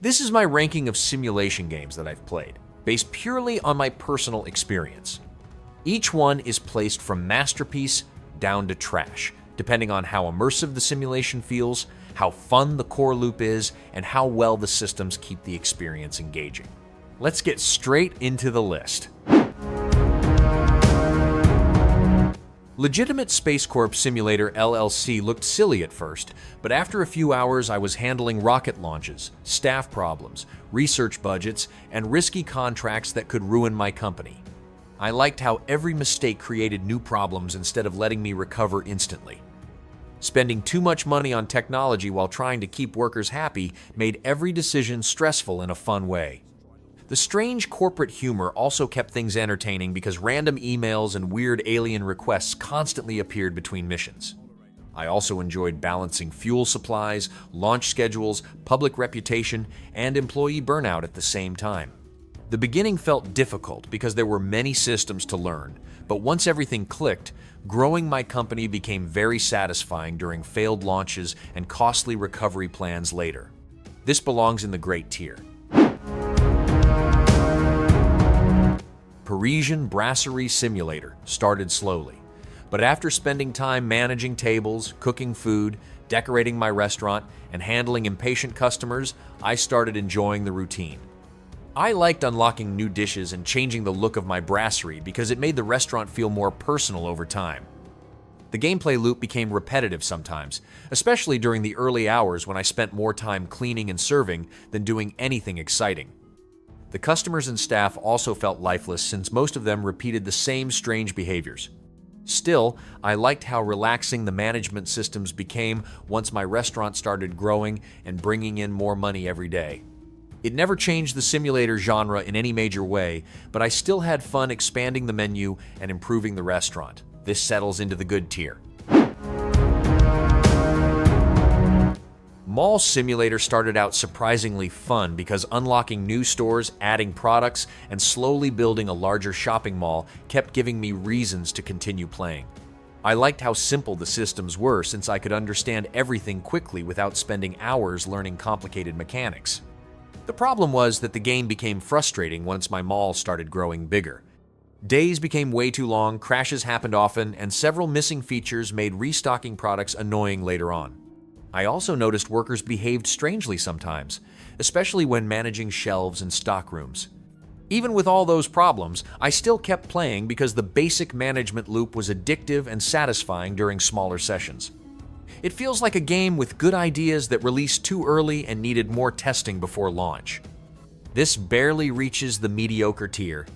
This is my ranking of simulation games that I've played, based purely on my personal experience. Each one is placed from masterpiece down to trash, depending on how immersive the simulation feels, how fun the core loop is, and how well the systems keep the experience engaging. Let's get straight into the list. Legitimate Space Corp Simulator LLC looked silly at first, but after a few hours I was handling rocket launches, staff problems, research budgets, and risky contracts that could ruin my company. I liked how every mistake created new problems instead of letting me recover instantly. Spending too much money on technology while trying to keep workers happy made every decision stressful in a fun way. The strange corporate humor also kept things entertaining because random emails and weird alien requests constantly appeared between missions. I also enjoyed balancing fuel supplies, launch schedules, public reputation, and employee burnout at the same time. The beginning felt difficult because there were many systems to learn, but once everything clicked, growing my company became very satisfying during failed launches and costly recovery plans later. This belongs in the great tier. Parisian Brasserie Simulator started slowly, but after spending time managing tables, cooking food, decorating my restaurant, and handling impatient customers, I started enjoying the routine. I liked unlocking new dishes and changing the look of my brasserie because it made the restaurant feel more personal over time. The gameplay loop became repetitive sometimes, especially during the early hours when I spent more time cleaning and serving than doing anything exciting. The customers and staff also felt lifeless since most of them repeated the same strange behaviors. Still, I liked how relaxing the management systems became once my restaurant started growing and bringing in more money every day. It never changed the simulator genre in any major way, but I still had fun expanding the menu and improving the restaurant. This settles into the good tier. Mall Simulator started out surprisingly fun because unlocking new stores, adding products, and slowly building a larger shopping mall kept giving me reasons to continue playing. I liked how simple the systems were since I could understand everything quickly without spending hours learning complicated mechanics. The problem was that the game became frustrating once my mall started growing bigger. Days became way too long, crashes happened often, and several missing features made restocking products annoying later on. I also noticed workers behaved strangely sometimes, especially when managing shelves and stock rooms. Even with all those problems, I still kept playing because the basic management loop was addictive and satisfying during smaller sessions. It feels like a game with good ideas that released too early and needed more testing before launch. This barely reaches the mediocre tier.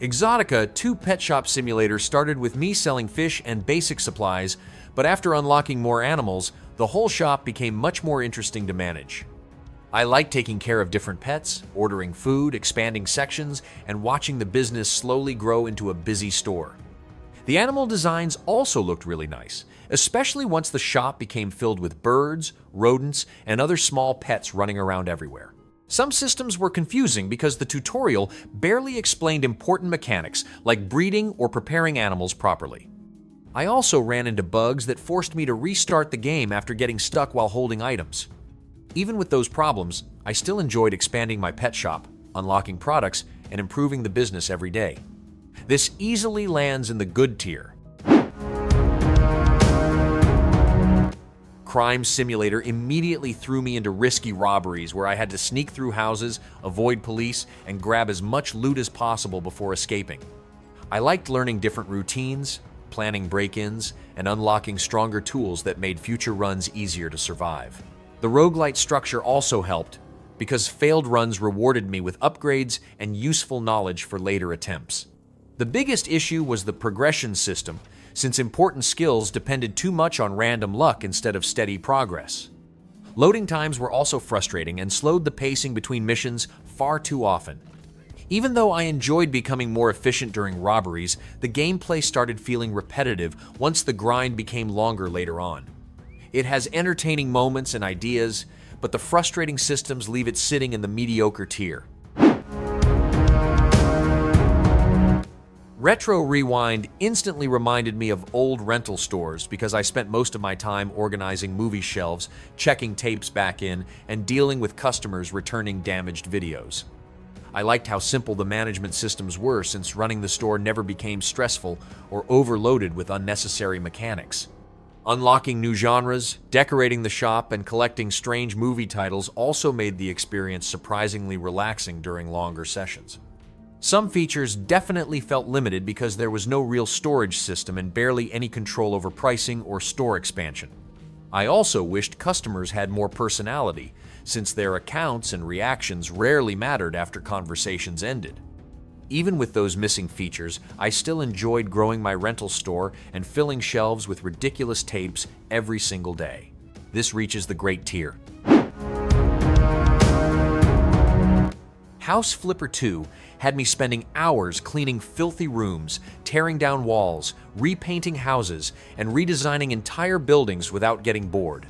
Exotica 2 Pet Shop Simulator started with me selling fish and basic supplies, but after unlocking more animals, the whole shop became much more interesting to manage. I like taking care of different pets, ordering food, expanding sections, and watching the business slowly grow into a busy store. The animal designs also looked really nice, especially once the shop became filled with birds, rodents, and other small pets running around everywhere. Some systems were confusing because the tutorial barely explained important mechanics like breeding or preparing animals properly. I also ran into bugs that forced me to restart the game after getting stuck while holding items. Even with those problems, I still enjoyed expanding my pet shop, unlocking products, and improving the business every day. This easily lands in the good tier. Crime Simulator immediately threw me into risky robberies where I had to sneak through houses, avoid police, and grab as much loot as possible before escaping. I liked learning different routines, planning break-ins, and unlocking stronger tools that made future runs easier to survive. The roguelite structure also helped because failed runs rewarded me with upgrades and useful knowledge for later attempts. The biggest issue was the progression system, since important skills depended too much on random luck instead of steady progress. Loading times were also frustrating and slowed the pacing between missions far too often. Even though I enjoyed becoming more efficient during robberies, the gameplay started feeling repetitive once the grind became longer later on. It has entertaining moments and ideas, but the frustrating systems leave it sitting in the mediocre tier. Retro Rewind instantly reminded me of old rental stores because I spent most of my time organizing movie shelves, checking tapes back in, and dealing with customers returning damaged videos. I liked how simple the management systems were since running the store never became stressful or overloaded with unnecessary mechanics. Unlocking new genres, decorating the shop, and collecting strange movie titles also made the experience surprisingly relaxing during longer sessions. Some features definitely felt limited because there was no real storage system and barely any control over pricing or store expansion. I also wished customers had more personality, since their accounts and reactions rarely mattered after conversations ended. Even with those missing features, I still enjoyed growing my rental store and filling shelves with ridiculous tapes every single day. This reaches the great tier. House Flipper 2 had me spending hours cleaning filthy rooms, tearing down walls, repainting houses, and redesigning entire buildings without getting bored.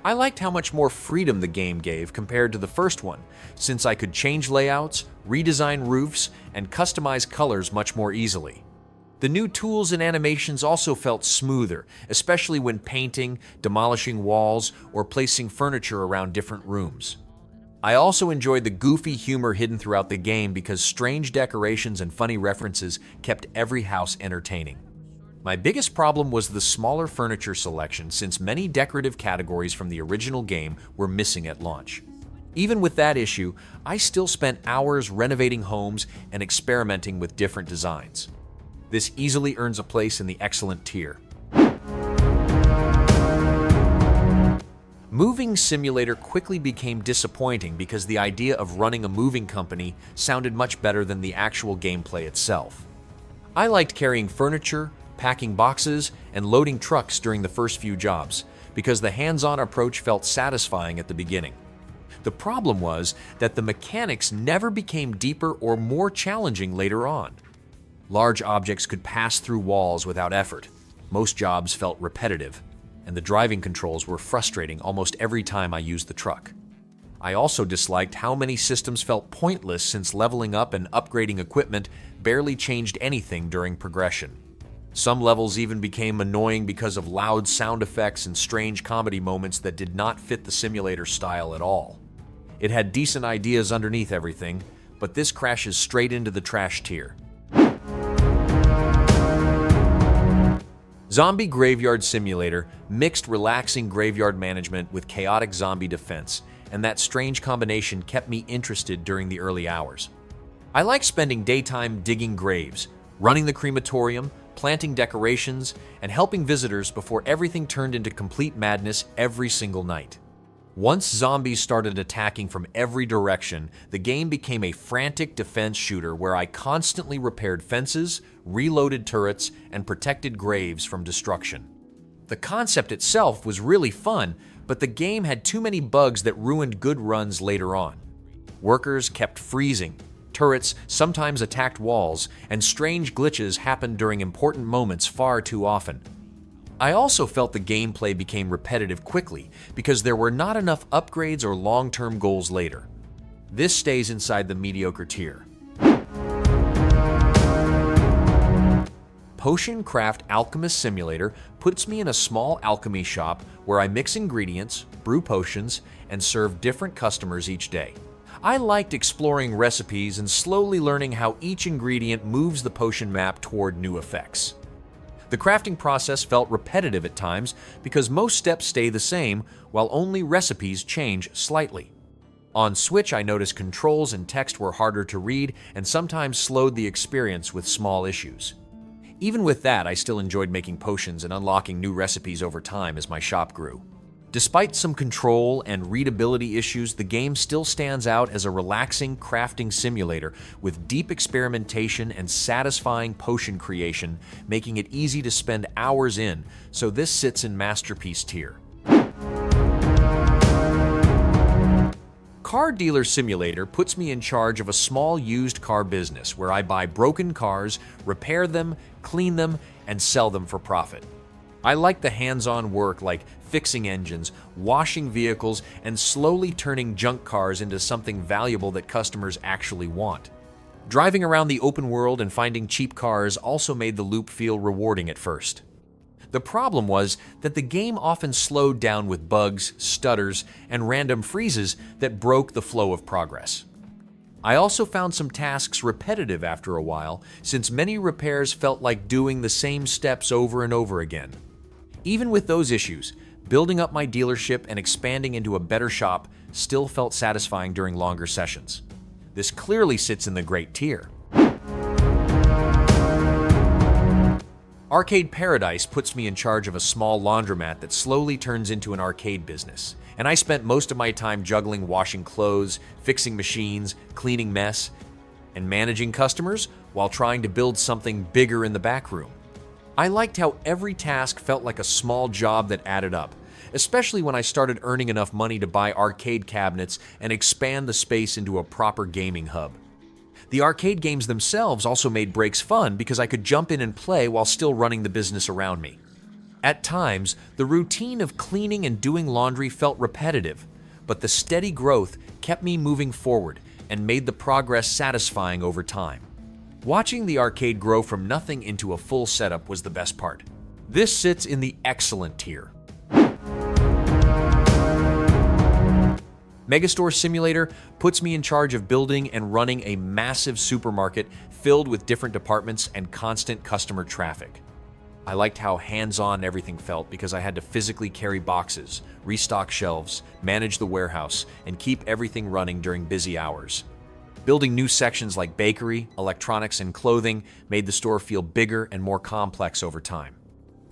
I liked how much more freedom the game gave compared to the first one, since I could change layouts, redesign roofs, and customize colors much more easily. The new tools and animations also felt smoother, especially when painting, demolishing walls, or placing furniture around different rooms. I also enjoyed the goofy humor hidden throughout the game because strange decorations and funny references kept every house entertaining. My biggest problem was the smaller furniture selection since many decorative categories from the original game were missing at launch. Even with that issue, I still spent hours renovating homes and experimenting with different designs. This easily earns a place in the excellent tier. Moving Simulator quickly became disappointing because the idea of running a moving company sounded much better than the actual gameplay itself. I liked carrying furniture, packing boxes, and loading trucks during the first few jobs because the hands-on approach felt satisfying at the beginning. The problem was that the mechanics never became deeper or more challenging later on. Large objects could pass through walls without effort. Most jobs felt repetitive, and the driving controls were frustrating almost every time I used the truck. I also disliked how many systems felt pointless since leveling up and upgrading equipment barely changed anything during progression. Some levels even became annoying because of loud sound effects and strange comedy moments that did not fit the simulator style at all. It had decent ideas underneath everything, but this crashes straight into the trash tier. Zombie Graveyard Simulator mixed relaxing graveyard management with chaotic zombie defense, and that strange combination kept me interested during the early hours. I like spending daytime digging graves, running the crematorium, planting decorations, and helping visitors before everything turned into complete madness every single night. Once zombies started attacking from every direction, the game became a frantic defense shooter where I constantly repaired fences, reloaded turrets, and protected graves from destruction. The concept itself was really fun, but the game had too many bugs that ruined good runs later on. Workers kept freezing, turrets sometimes attacked walls, and strange glitches happened during important moments far too often. I also felt the gameplay became repetitive quickly because there were not enough upgrades or long-term goals later. This stays inside the mediocre tier. Potion Craft Alchemist Simulator puts me in a small alchemy shop where I mix ingredients, brew potions, and serve different customers each day. I liked exploring recipes and slowly learning how each ingredient moves the potion map toward new effects. The crafting process felt repetitive at times because most steps stay the same while only recipes change slightly. On Switch, I noticed controls and text were harder to read and sometimes slowed the experience with small issues. Even with that, I still enjoyed making potions and unlocking new recipes over time as my shop grew. Despite some control and readability issues, the game still stands out as a relaxing crafting simulator with deep experimentation and satisfying potion creation, making it easy to spend hours in, so this sits in masterpiece tier. Car Dealer Simulator puts me in charge of a small used car business where I buy broken cars, repair them, clean them, and sell them for profit. I like the hands-on work like fixing engines, washing vehicles, and slowly turning junk cars into something valuable that customers actually want. Driving around the open world and finding cheap cars also made the loop feel rewarding at first. The problem was that the game often slowed down with bugs, stutters, and random freezes that broke the flow of progress. I also found some tasks repetitive after a while, since many repairs felt like doing the same steps over and over again. Even with those issues, building up my dealership and expanding into a better shop still felt satisfying during longer sessions. This clearly sits in the great tier. Arcade Paradise puts me in charge of a small laundromat that slowly turns into an arcade business, and I spent most of my time juggling washing clothes, fixing machines, cleaning mess, and managing customers while trying to build something bigger in the back room. I liked how every task felt like a small job that added up, especially when I started earning enough money to buy arcade cabinets and expand the space into a proper gaming hub. The arcade games themselves also made breaks fun because I could jump in and play while still running the business around me. At times, the routine of cleaning and doing laundry felt repetitive, but the steady growth kept me moving forward and made the progress satisfying over time. Watching the arcade grow from nothing into a full setup was the best part. This sits in the excellent tier. Megastore Simulator puts me in charge of building and running a massive supermarket filled with different departments and constant customer traffic. I liked how hands-on everything felt because I had to physically carry boxes, restock shelves, manage the warehouse, and keep everything running during busy hours. Building new sections like bakery, electronics, and clothing made the store feel bigger and more complex over time.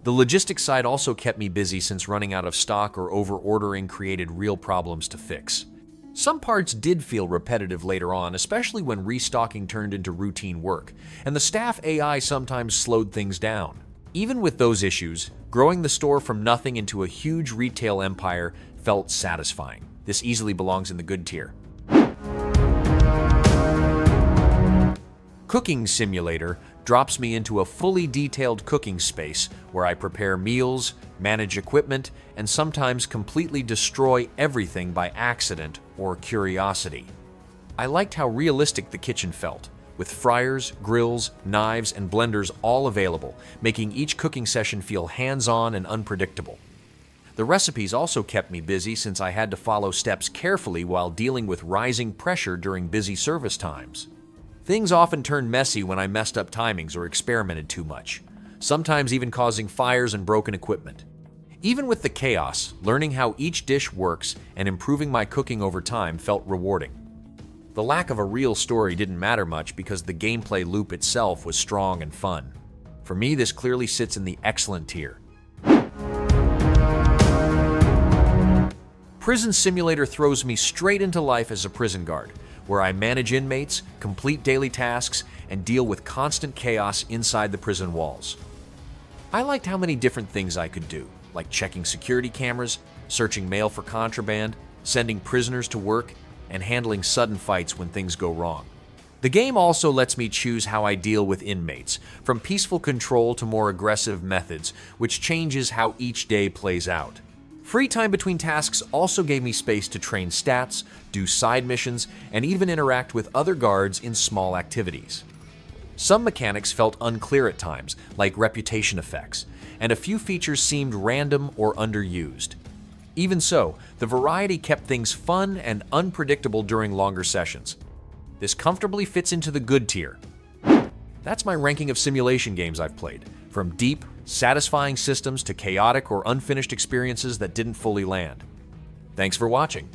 The logistics side also kept me busy since running out of stock or over-ordering created real problems to fix. Some parts did feel repetitive later on, especially when restocking turned into routine work, and the staff AI sometimes slowed things down. Even with those issues, growing the store from nothing into a huge retail empire felt satisfying. This easily belongs in the good tier. Cooking Simulator drops me into a fully detailed cooking space where I prepare meals, manage equipment, and sometimes completely destroy everything by accident or curiosity. I liked how realistic the kitchen felt, with fryers, grills, knives, and blenders all available, making each cooking session feel hands-on and unpredictable. The recipes also kept me busy since I had to follow steps carefully while dealing with rising pressure during busy service times. Things often turned messy when I messed up timings or experimented too much, sometimes even causing fires and broken equipment. Even with the chaos, learning how each dish works and improving my cooking over time felt rewarding. The lack of a real story didn't matter much because the gameplay loop itself was strong and fun. For me, this clearly sits in the excellent tier. Prison Simulator throws me straight into life as a prison guard, where I manage inmates, complete daily tasks, and deal with constant chaos inside the prison walls. I liked how many different things I could do, like checking security cameras, searching mail for contraband, sending prisoners to work, and handling sudden fights when things go wrong. The game also lets me choose how I deal with inmates, from peaceful control to more aggressive methods, which changes how each day plays out. Free time between tasks also gave me space to train stats, do side missions, and even interact with other guards in small activities. Some mechanics felt unclear at times, like reputation effects, and a few features seemed random or underused. Even so, the variety kept things fun and unpredictable during longer sessions. This comfortably fits into the good tier. That's my ranking of simulation games I've played, from deep, satisfying systems to chaotic or unfinished experiences that didn't fully land. Thanks for watching.